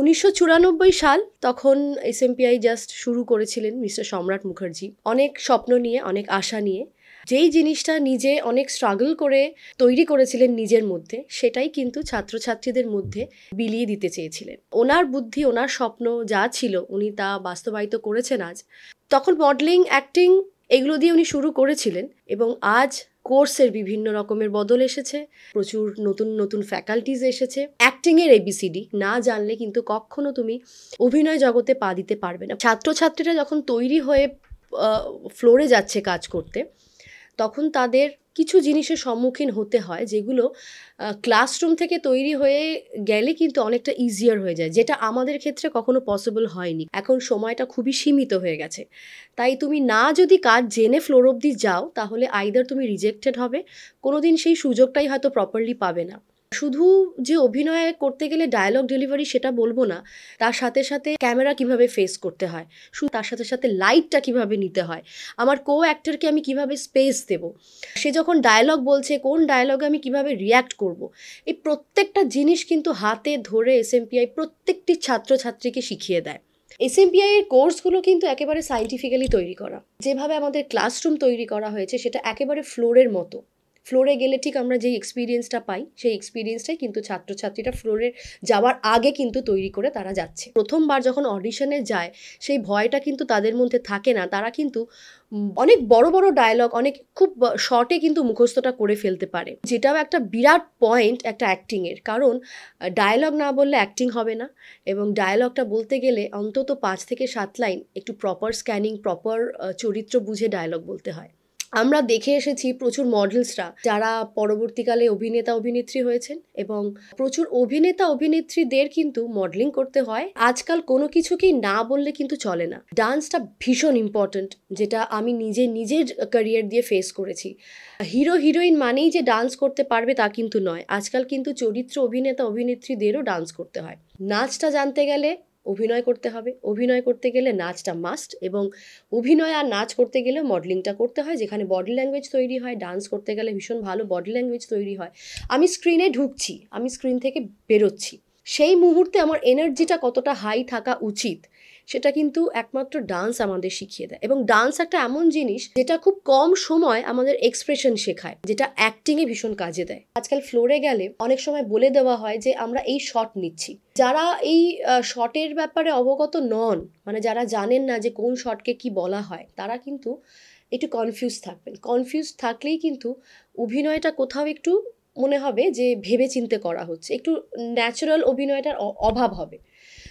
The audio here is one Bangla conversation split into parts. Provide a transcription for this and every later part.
1994 সাল তখন এসএমপিআই জাস্ট শুরু করেছিলেন মিস্টার সম্রাট মুখার্জি অনেক স্বপ্ন নিয়ে অনেক আশা নিয়ে যেই জিনিসটা নিজে অনেক স্ট্রাগল করে তৈরি করেছিলেন নিজের মধ্যে সেটাই কিন্তু ছাত্রছাত্রীদের মধ্যে বিলিয়ে দিতে চেয়েছিলেন ওনার বুদ্ধি ওনার স্বপ্ন যা ছিল উনি তা বাস্তবায়িত করেছেন আজ তখন মডেলিং অ্যাক্টিং এগুলো দিয়ে উনি শুরু করেছিলেন এবং আজ কোর্সের বিভিন্ন রকমের বদল এসেছে প্রচুর নতুন নতুন ফ্যাকাল্টিজ এসেছে অ্যাক্টিংয়ের এবিসিডি না জানলে কিন্তু কখনো তুমি অভিনয় জগতে পা দিতে পারবে না ছাত্রছাত্রীরা যখন তৈরি হয়ে ফ্লোরে যাচ্ছে কাজ করতে তখন তাদের কিছু জিনিসের সম্মুখীন হতে হয় যেগুলো ক্লাসরুম থেকে তৈরি হয়ে গেলে কিন্তু অনেকটা ইজিয়ার হয়ে যায় যেটা আমাদের ক্ষেত্রে কখনো পসিবল হয়নি এখন সময়টা খুবই সীমিত হয়ে গেছে তাই তুমি না যদি কাজ জেনে ফ্লোর অবধি যাও তাহলে আইদার তুমি রিজেক্টেড হবে কোনোদিন সেই সুযোগটাই হয়তো প্রপারলি পাবে না শুধু যে অভিনয় করতে গেলে ডায়লগ ডেলিভারি সেটা বলবো না তার সাথে সাথে ক্যামেরা কিভাবে ফেস করতে হয় শুধু তার সাথে সাথে লাইটটা কিভাবে নিতে হয় আমার কো অ্যাক্টরকে আমি কিভাবে স্পেস দেব সে যখন ডায়লগ বলছে কোন ডায়লগে আমি কিভাবে রিয়্যাক্ট করব এই প্রত্যেকটা জিনিস কিন্তু হাতে ধরে এসএমপিআই প্রত্যেকটি ছাত্রছাত্রীকে শিখিয়ে দেয় এসএমপিআই এর কোর্সগুলো কিন্তু একেবারে সায়েন্টিফিক্যালি তৈরি করা যেভাবে আমাদের ক্লাসরুম তৈরি করা হয়েছে সেটা একেবারে ফ্লোরের মতো ফ্লোরে গেলে ঠিক আমরা যেই এক্সপিরিয়েন্সটা পাই সেই এক্সপিরিয়েন্সটাই কিন্তু ছাত্রছাত্রীরা ফ্লোরে যাওয়ার আগে কিন্তু তৈরি করে তারা যাচ্ছে প্রথমবার যখন অডিশনে যায় সেই ভয়টা কিন্তু তাদের মধ্যে থাকে না তারা কিন্তু অনেক বড় বড় ডায়লগ অনেক খুব শর্টে কিন্তু মুখস্থটা করে ফেলতে পারে যেটাও একটা বিরাট পয়েন্ট একটা অ্যাক্টিংয়ের কারণ ডায়লগ না বললে অ্যাক্টিং হবে না এবং ডায়লগটা বলতে গেলে অন্তত 5 থেকে 7 লাইন একটু প্রপার স্ক্যানিং প্রপার চরিত্র বুঝে ডায়লগ বলতে হয় আমরা দেখে এসেছি প্রচুর মডেলসরা যারা পরবর্তীকালে অভিনেতা অভিনেত্রী হয়েছেন এবং প্রচুর অভিনেতা অভিনেত্রীদের কিন্তু মডেলিং করতে হয় আজকাল কোনো কিছুকেই না বললে কিন্তু চলে না ডান্সটা ভীষণ ইম্পর্ট্যান্ট যেটা আমি নিজের ক্যারিয়ার দিয়ে ফেস করেছি হিরো হিরোইন মানেই যে ডান্স করতে পারবে তা কিন্তু নয় আজকাল কিন্তু চরিত্র অভিনেতা অভিনেত্রীদেরও ডান্স করতে হয় নাচটা জানতে গেলে অভিনয় করতে হবে অভিনয় করতে গেলে নাচটা মাস্ট এবং অভিনয় আর নাচ করতে গেলে মডেলিংটা করতে হয় যেখানে বডি ল্যাঙ্গুয়েজ তৈরি হয় ডান্স করতে গেলে ভীষণ ভালো বডি ল্যাঙ্গুয়েজ তৈরি হয় আমি স্ক্রিনে ঢুকছি আমি স্ক্রিন থেকে বেরোচ্ছি সেই মুহূর্তে আমার এনার্জিটা কতটা হাই থাকা উচিত সেটা কিন্তু একমাত্র ডান্স আমাদের শিখিয়ে দেয় এবং ডান্স একটা এমন জিনিস যেটা খুব কম সময় আমাদের এক্সপ্রেশন শেখায় যেটা অ্যাক্টিংয়ে ভীষণ কাজে দেয় আজকাল ফ্লোরে গেলে অনেক সময় বলে দেওয়া হয় যে আমরা এই শট নিচ্ছি যারা এই শটের ব্যাপারে অবগত নন মানে যারা জানেন না যে কোন শটকে কি বলা হয় তারা কিন্তু একটু কনফিউজ থাকবেন কনফিউজ থাকলেই কিন্তু অভিনয়টা কোথাও একটু মনে হবে যে ভেবে চিন্তে করা হচ্ছে একটু ন্যাচারাল অভিনয়টার অভাব হবে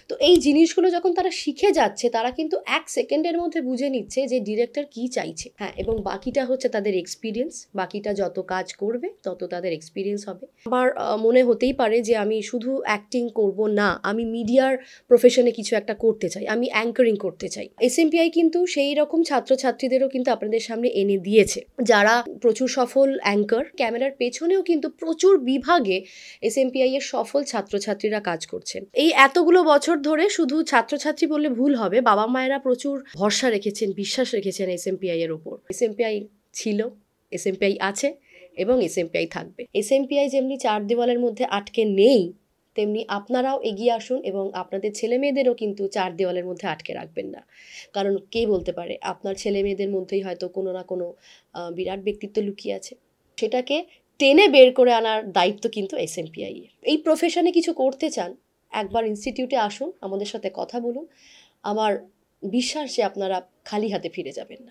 তো এই জিনিসগুলো যখন তারা শিখে যাচ্ছে তারা কিন্তু 1 সেকেন্ডের মধ্যে বুঝে নিচ্ছে যে ডিরেক্টর কি চাইছে হ্যাঁ এবং বাকিটা হচ্ছে তাদের এক্সপিরিয়েন্স বাকিটা যত কাজ করবে তত তাদের এক্সপিরিয়েন্স হবে আমার মনে হতেই পারে যে আমি শুধু অ্যাক্টিং করব না আমি মিডিয়ার প্রফেশনে কিছু একটা করতে চাই আমি অ্যাঙ্কারিং করতে চাই এসএমপিআই কিন্তু সেই রকম ছাত্রছাত্রীদেরও কিন্তু আপনাদের সামনে এনে দিয়েছে যারা প্রচুর সফল অ্যাঙ্কার ক্যামেরার পেছনেও কিন্তু প্রচুর বিভাগে এসএমপিআই এর সফল ছাত্রছাত্রীরা কাজ করছেন এই এতগুলো বছর ধরে শুধু ছাত্রছাত্রী বললে ভুল হবে বাবা মায়েরা প্রচুর ভরসা রেখেছেন বিশ্বাস রেখেছেন এসএমপিআই এর ওপর এসএমপিআই ছিল এসএমপিআই আছে এবং এসএমপিআই থাকবে এসএমপিআই যেমনি 4 দেওয়ালের মধ্যে আটকে নেই তেমনি আপনারাও এগিয়ে আসুন এবং আপনাদের ছেলে মেয়েদেরও কিন্তু 4 দেওয়ালের মধ্যে আটকে রাখবেন না কারণ কে বলতে পারে আপনার ছেলে মেয়েদের মধ্যেই হয়তো কোনো না কোনো বিরাট ব্যক্তিত্ব লুকিয়ে আছে সেটাকে টেনে বের করে আনার দায়িত্ব কিন্তু এসএমপিআই এর এই প্রফেশনে কিছু করতে চান একবার ইনস্টিটিউটে আসুন আমাদের সাথে কথা বলুন আমার বিশ্বাস যে আপনারা খালি হাতে ফিরে যাবেন না